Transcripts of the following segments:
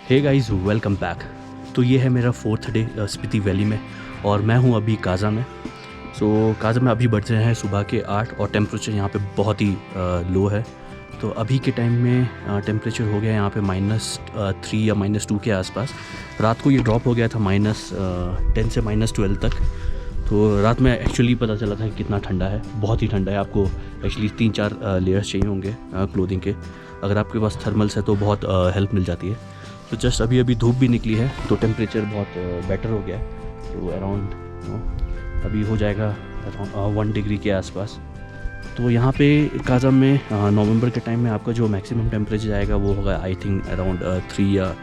Hey guys, welcome back. तो ये है मेरा 4th डे स्पीति वैली में और मैं हूँ अभी काज़ा में। काज़ा में अभी बढ़ रहे हैं सुबह के 8 और टेम्परेचर यहाँ पे बहुत ही लो है। तो अभी के टाइम में टेम्परेचर हो गया यहाँ पे -3 या -2 के आसपास। रात को ये ड्रॉप हो गया था -10 से -12 तक। तो रात में एक्चुअली पता चला था कि कितना ठंडा है, बहुत ही ठंडा है। आपको एक्चुअली 3-4 लेयर्स चाहिए होंगे क्लोथिंग के। अगर आपके पास थर्मल्स है तो बहुत हेल्प मिल जाती है। तो जस्ट अभी धूप भी निकली है तो टेम्परेचर बहुत बेटर हो गया है। तो अराउंड अभी हो जाएगा अराउंड 1 डिग्री के आसपास। तो यहाँ पे काज़ा में नवंबर के टाइम में आपका जो मैक्सिमम टेम्परेचर जाएगा वो होगा आई थिंक अराउंड 3 या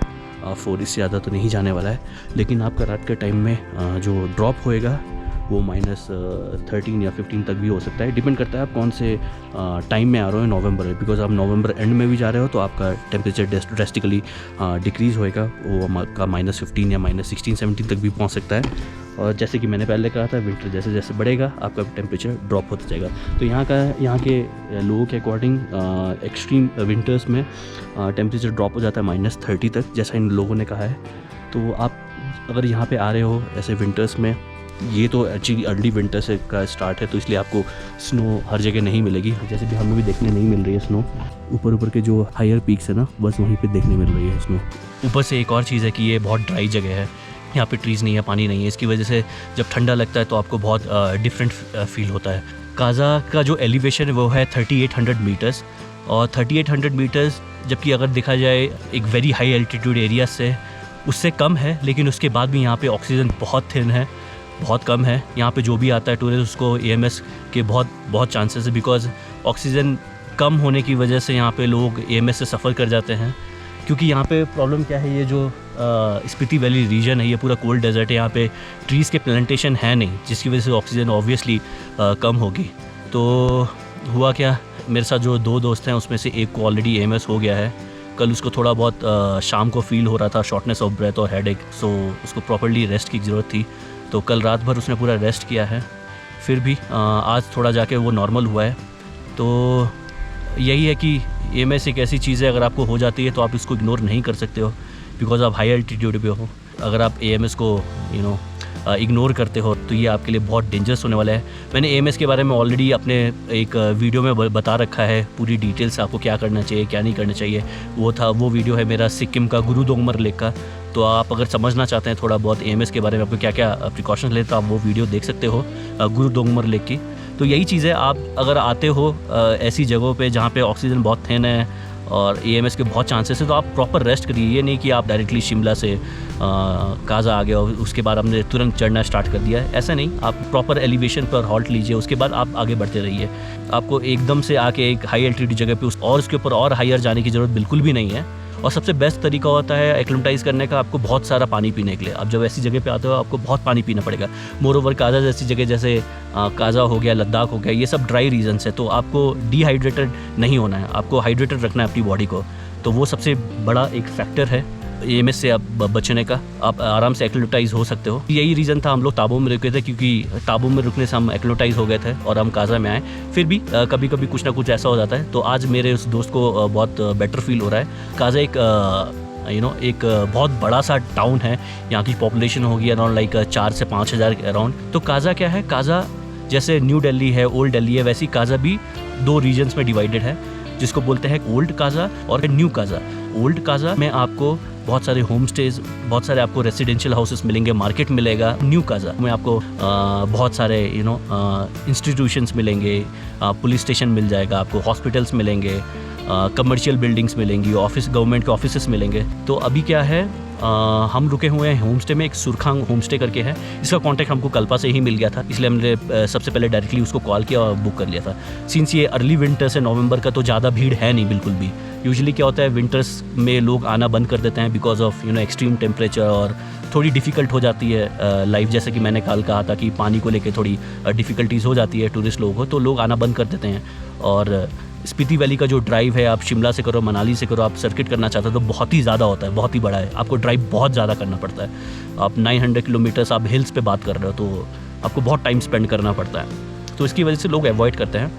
4, इससे ज़्यादा तो नहीं जाने वाला है। लेकिन आपका रात के टाइम में जो ड्रॉप होएगा वो -13 या 15 तक भी हो सकता है। डिपेंड करता है आप कौन से टाइम में आ रहे हो नवंबर में। बिकॉज आप नवंबर एंड में भी जा रहे हो तो आपका टेम्परेचर ड्रेस्टिकली डिक्रीज़ होएगा, वो आपका -15 या -16-17 तक भी पहुंच सकता है। और जैसे कि मैंने पहले कहा था, विंटर जैसे जैसे बढ़ेगा आपका टेम्परेचर ड्रॉप होता जाएगा। तो यहाँ के लोगों के अकॉर्डिंग एक्सट्रीम विंटर्स में टेम्परेचर ड्रॉप हो जाता है -30 तक, जैसा इन लोगों ने कहा है। तो आप अगर यहाँ पे आ रहे हो ऐसे विंटर्स में, ये तो एक्चुअली अर्ली विंटर से का स्टार्ट है, तो इसलिए आपको स्नो हर जगह नहीं मिलेगी। जैसे भी हमें भी देखने नहीं मिल रही है स्नो। ऊपर के जो हायर पीक्स है ना, बस वहीं पे देखने मिल रही है स्नो। ऊपर से एक और चीज़ है कि ये बहुत ड्राई जगह है, यहाँ पे ट्रीज़ नहीं है, पानी नहीं है। इसकी वजह से जब ठंडा लगता है तो आपको बहुत डिफरेंट फील होता है। काज़ा का जो एलिवेशन है वो है 3800 मीटर्स, और 3800 मीटर्स जबकि अगर देखा जाए एक वेरी हाई एल्टीट्यूड एरिया से उससे कम है। लेकिन उसके बाद भी यहाँ पे ऑक्सीजन बहुत थिन है, बहुत कम है। यहाँ पे जो भी आता है टूरिस्ट, उसको AMS के बहुत चांसेस है। बिकॉज ऑक्सीजन कम होने की वजह से यहाँ पे लोग AMS से सफ़र कर जाते हैं। क्योंकि यहाँ पे प्रॉब्लम क्या है, ये जो स्पीति वैली रीजन है ये पूरा कोल्ड डेजर्ट है। यहाँ पे ट्रीज़ के प्लांटेशन है नहीं, जिसकी वजह से ऑक्सीजन ऑब्वियसली कम होगी। तो हुआ क्या, मेरे साथ जो 2 दोस्त हैं उसमें से एक को ऑलरेडी AMS हो गया है। कल उसको थोड़ा बहुत शाम को फील हो रहा था, शॉर्टनेस ऑफ ब्रेथ और हेडेक। सो उसको प्रॉपर्ली रेस्ट की ज़रूरत थी, तो कल रात भर उसने पूरा रेस्ट किया है। फिर भी आज थोड़ा जाके वो नॉर्मल हुआ है। तो यही है कि AMS एक ऐसी चीज़ है, अगर आपको हो जाती है तो आप इसको इग्नोर नहीं कर सकते हो, बिकॉज आप हाई एल्टीट्यूड पे हो। अगर आप AMS को इग्नोर करते हो तो ये आपके लिए बहुत डेंजरस होने वाला है। मैंने AMS के बारे में ऑलरेडी अपने एक वीडियो में बता रखा है, पूरी डिटेल्स आपको क्या करना चाहिए क्या नहीं करना चाहिए। वो वीडियो है मेरा सिक्किम का गुरुदोंगमर लेक का। तो आप अगर समझना चाहते हैं थोड़ा बहुत AMS के बारे में, आपको क्या क्या प्रिकॉशंस लेते, तो आप वो वीडियो देख सकते हो गुरुदोंगमर लेक की। तो यही चीज़ है, आप अगर आते हो ऐसी जगहों पे जहाँ पे ऑक्सीजन बहुत थिन है और AMS के बहुत चांसेस है, तो आप प्रॉपर रेस्ट करिए। ये नहीं कि आप डायरेक्टली शिमला से काज़ा आ गए और उसके बाद हमने तुरंत चढ़ना स्टार्ट कर दिया है, ऐसा नहीं। आप प्रॉपर एलिवेशन पर हॉल्ट लीजिए, उसके बाद आप आगे बढ़ते रहिए। आपको एकदम से आके एक हाई एल्टीट्यूड जगह पे और उसके ऊपर और हायर जाने की ज़रूरत बिल्कुल भी नहीं है। और सबसे बेस्ट तरीका होता है एक्लिमेटाइज़ करने का, आपको बहुत सारा पानी पीने के लिए। आप जब ऐसी जगह पे आते हो आपको बहुत पानी पीना पड़ेगा। मोरोवर काज़ा जैसी जगह, जैसे काज़ा हो गया, लद्दाख हो गया, ये सब ड्राई रीजन्स है, तो आपको डिहाइड्रेटेड नहीं होना है, आपको हाइड्रेटेड रखना है अपनी बॉडी को। तो वो सबसे बड़ा एक फैक्टर है AMS से आप बचने का। आप आराम से एक्लिमेटाइज़ हो सकते हो। यही रीज़न था हम लोग ताबू में रुके थे, क्योंकि ताबू में रुकने से हम एक्लिमेटाइज़ हो गए थे और हम काज़ा में आए। फिर भी कभी कभी कुछ ना कुछ ऐसा हो जाता है। तो आज मेरे उस दोस्त को बहुत बेटर फील हो रहा है। काज़ा एक बहुत बड़ा सा टाउन है, यहाँ की पॉपुलेशन होगी अराउंड लाइक 4 से 5 हज़ार अराउंड। तो काज़ा क्या है, काज़ा जैसे न्यू दिल्ली है, ओल्ड दिल्ली है, वैसी काज़ा भी 2 रीजन्स में डिवाइडेड है, जिसको बोलते हैं ओल्ड काज़ा और न्यू काज़ा। ओल्ड काज़ा में आपको बहुत सारे होम स्टेज, बहुत सारे आपको रेसिडेंशियल हाउसेस मिलेंगे, मार्केट मिलेगा। न्यू काज़ा में आपको बहुत सारे इंस्टीट्यूशंस मिलेंगे, पुलिस स्टेशन मिल जाएगा, आपको हॉस्पिटल्स मिलेंगे, कमर्शियल बिल्डिंग्स मिलेंगी, गवर्नमेंट के ऑफिसेस मिलेंगे। तो अभी क्या है, हम रुके हुए हैं होम स्टे में, एक सुरखांग होम स्टे करके है। इसका कॉन्टैक्ट हमको कल्पा से ही मिल गया था, इसलिए हमने सबसे पहले डायरेक्टली उसको कॉल किया और बुक कर लिया था। सिंस ये अर्ली विंटर से नवंबर का, तो ज़्यादा भीड़ है नहीं बिल्कुल भी। यूजुअली क्या होता है, विंटर्स में लोग आना बंद कर देते हैं बिकॉज ऑफ एक्सट्रीम टेम्परेचर, और थोड़ी डिफ़िकल्ट हो जाती है लाइफ। जैसे कि मैंने कल कहा था कि पानी को लेके थोड़ी डिफ़िकल्टीज़ हो जाती है टूरिस्ट लोगों को, तो लोग आना बंद कर देते हैं। और स्पीति वैली का जो ड्राइव है, आप शिमला से करो, मनाली से करो, आप सर्किट करना चाहते हो तो बहुत ही ज़्यादा होता है, बहुत ही बड़ा है। आपको ड्राइव बहुत ज़्यादा करना पड़ता है। आप 900 किलोमीटर्स आप हिल्स पे बात कर रहे हो, तो आपको बहुत टाइम स्पेंड करना पड़ता है। तो इसकी वजह से लोग अवॉइड करते हैं।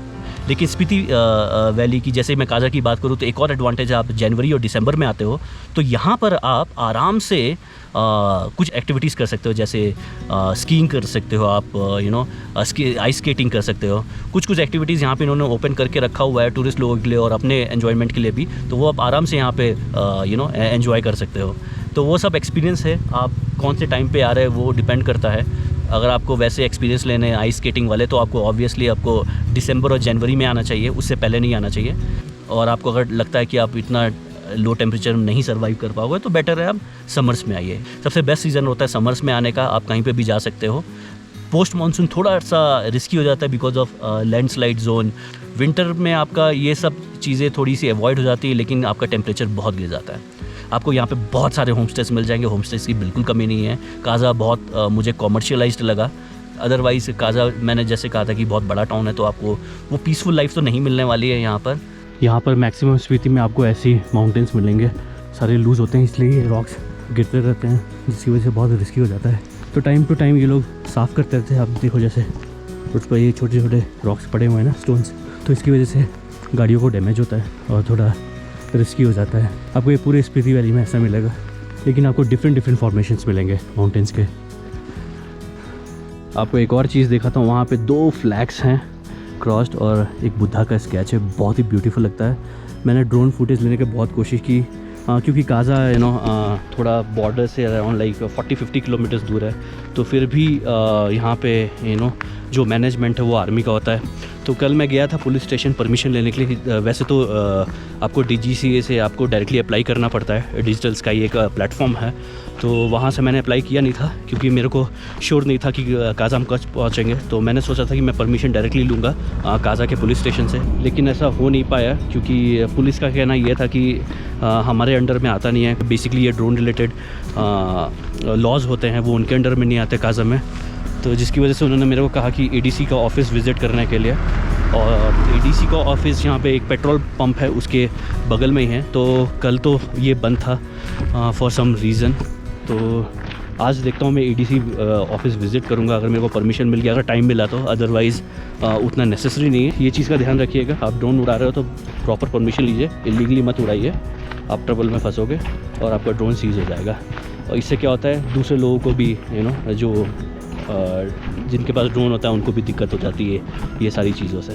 लेकिन स्पीति वैली की, जैसे मैं काजा की बात करूँ तो एक और एडवांटेज है, आप जनवरी और दिसंबर में आते हो तो यहाँ पर आप आराम से कुछ एक्टिविटीज़ कर सकते हो, जैसे स्कीइंग कर सकते हो आप, आइस स्केटिंग कर सकते हो। कुछ एक्टिविटीज़ यहाँ पे इन्होंने ओपन करके रखा हुआ है टूरिस्ट लोगों के लिए और अपने एन्जॉयमेंट के लिए भी, तो वो आप आराम से यहाँ पे एन्जॉय कर सकते हो। तो वो सब एक्सपीरियंस है, आप कौन से टाइम पे आ रहे हैं वो डिपेंड करता है। अगर आपको वैसे एक्सपीरियंस लेने हैं आइस स्केटिंग वाले तो आपको ऑब्वियसली आपको दिसंबर और जनवरी में आना चाहिए, उससे पहले नहीं आना चाहिए। और आपको अगर लगता है कि आप इतना लो टेम्परेचर में नहीं सर्वाइव कर पाओगे तो बेटर है आप समर्स में आइए। सबसे बेस्ट सीज़न होता है समर्स में आने का, आप कहीं पे भी जा सकते हो। पोस्ट मानसून थोड़ा सा रिस्की हो जाता है because of landslide zone. Winter में आपका ये सब चीज़ें थोड़ी सी अवॉइड हो जाती है, लेकिन आपका टेम्परेचर बहुत गिर जाता है। आपको यहाँ पे बहुत सारे होम स्टेज मिल जाएंगे, होम स्टेज की बिल्कुल कमी नहीं है। काजा बहुत मुझे कॉमर्शियलाइज्ड लगा, अदरवाइज़ काजा मैंने जैसे कहा था कि बहुत बड़ा टाउन है तो आपको वो पीसफुल लाइफ तो नहीं मिलने वाली है यहाँ पर। यहाँ पर मैक्सिमम स्पीति में आपको ऐसी माउंटेन्स मिलेंगे, सारे लूज़ होते हैं इसलिए रॉक्स गिरते रहते हैं, जिसकी वजह से बहुत रिस्की हो जाता है। तो टाइम टू टाइम ये लोग साफ़ करते रहते हैं। आप देखो जैसे उस पर ये छोटे छोटे रॉक्स पड़े हुए हैं ना, स्टोन्स, तो इसकी वजह से गाड़ियों को डैमेज होता है और थोड़ा रिस्की हो जाता है। आपको ये पूरे स्पीति वैली में ऐसा मिलेगा, लेकिन आपको डिफरेंट फॉर्मेशंस मिलेंगे माउंटेन्स के। आपको एक और चीज़ देखा था, वहाँ पे 2 फ्लैग्स हैं क्रॉस्ड और एक बुद्धा का स्केच है, बहुत ही ब्यूटीफुल लगता है। मैंने ड्रोन फुटेज लेने की बहुत कोशिश की क्योंकि काजा थोड़ा बॉर्डर से अराउंड लाइक 40-50 किलोमीटर्स दूर है, तो फिर भी यहाँ पे जो मैनेजमेंट है वो आर्मी का होता है। तो कल मैं गया था पुलिस स्टेशन परमिशन लेने के लिए। वैसे तो आपको DGCA से आपको डायरेक्टली अप्लाई करना पड़ता है, डिजिटल स्काई एक प्लेटफॉर्म है, तो वहाँ से मैंने अप्लाई किया नहीं था क्योंकि मेरे को श्योर नहीं था कि काजा हम कब पहुँचेंगे। तो मैंने सोचा था कि मैं परमिशन डायरेक्टली लूँगा काजा के पुलिस स्टेशन से, लेकिन ऐसा हो नहीं पाया क्योंकि पुलिस का कहना ये था कि हमारे अंडर में आता नहीं है। बेसिकली ये ड्रोन रिलेटेड लॉज होते हैं वो उनके अंडर में नहीं आते काजा में, तो जिसकी वजह से उन्होंने मेरे को कहा कि ADC का ऑफ़िस विज़िट करने के लिए। और ADC का ऑफ़िस यहाँ पे एक पेट्रोल पंप है उसके बगल में ही है, तो कल तो ये बंद था फॉर सम रीज़न। तो आज देखता हूँ मैं ADC ऑफ़िस विज़िट करूँगा अगर मेरे को परमिशन मिल गया, अगर टाइम मिला तो। अदरवाइज़ उतना नेसेसरी नहीं है। ये चीज़ का ध्यान रखिएगा, आप ड्रोन उड़ा रहे हो तो प्रॉपर परमिशन लीजिए, इलीगली मत उड़ाइए, आप ट्रबल में फंसोगे और आपका ड्रोन सीज़ हो जाएगा। और इससे क्या होता है, दूसरे लोगों को भी जो जिनके पास ड्रोन होता है उनको भी दिक्कत हो जाती है ये सारी चीज़ों से।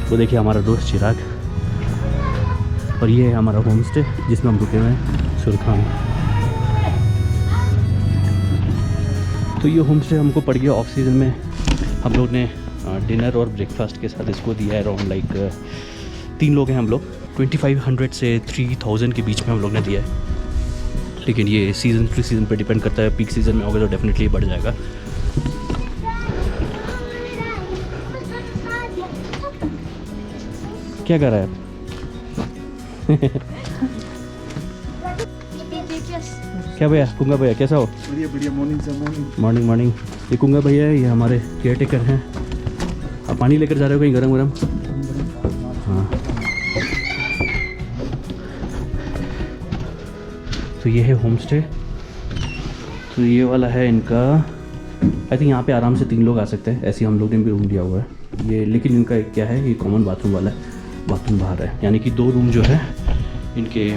वो देखिए हमारा दोस्त चिराग, और ये है हमारा होम स्टे जिसमें हम रुके हुए हैं, सुरखान। तो ये होम स्टे हमको पड़ गया ऑफ सीज़न में। हम लोग ने डिनर और ब्रेकफास्ट के साथ इसको दिया है अराउंड लाइक 3 लोग हैं हम लोग, 2500 से 3000 के बीच में हम लोग ने दिया है। लेकिन ये सीज़न टू सीज़न पे डिपेंड करता है, पीक सीज़न में होगा तो डेफिनेटली बढ़ जाएगा। क्या कर रहा है क्या भैया, कुंगा भैया कैसा हो? बढ़िया बढ़िया, मॉर्निंग से मॉर्निंग। ये कुंगा भैया है, ये हमारे केयर टेकर हैं। आप पानी लेकर जा रहे हो कहीं गरम गरम? हाँ, तो ये है होम स्टे। तो ये वाला है इनका, आई थिंक यहाँ पे आराम से 3 लोग आ सकते हैं, ऐसे हम लोग ने भी रूम लिया हुआ है ये। लेकिन इनका एक क्या है, ये कॉमन बाथरूम वाला है, बाथरूम बाहर है, यानी कि 2 रूम जो है इनके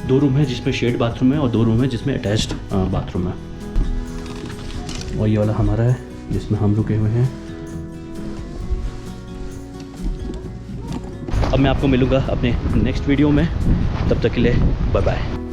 2 रूम है जिसमें शेड बाथरूम है और 2 रूम है जिसमें अटैच्ड बाथरूम है। और ये वाला हमारा है जिसमें हम रुके हुए हैं। अब मैं आपको मिलूँगा अपने नेक्स्ट वीडियो में, तब तक के लिए बाय बाय।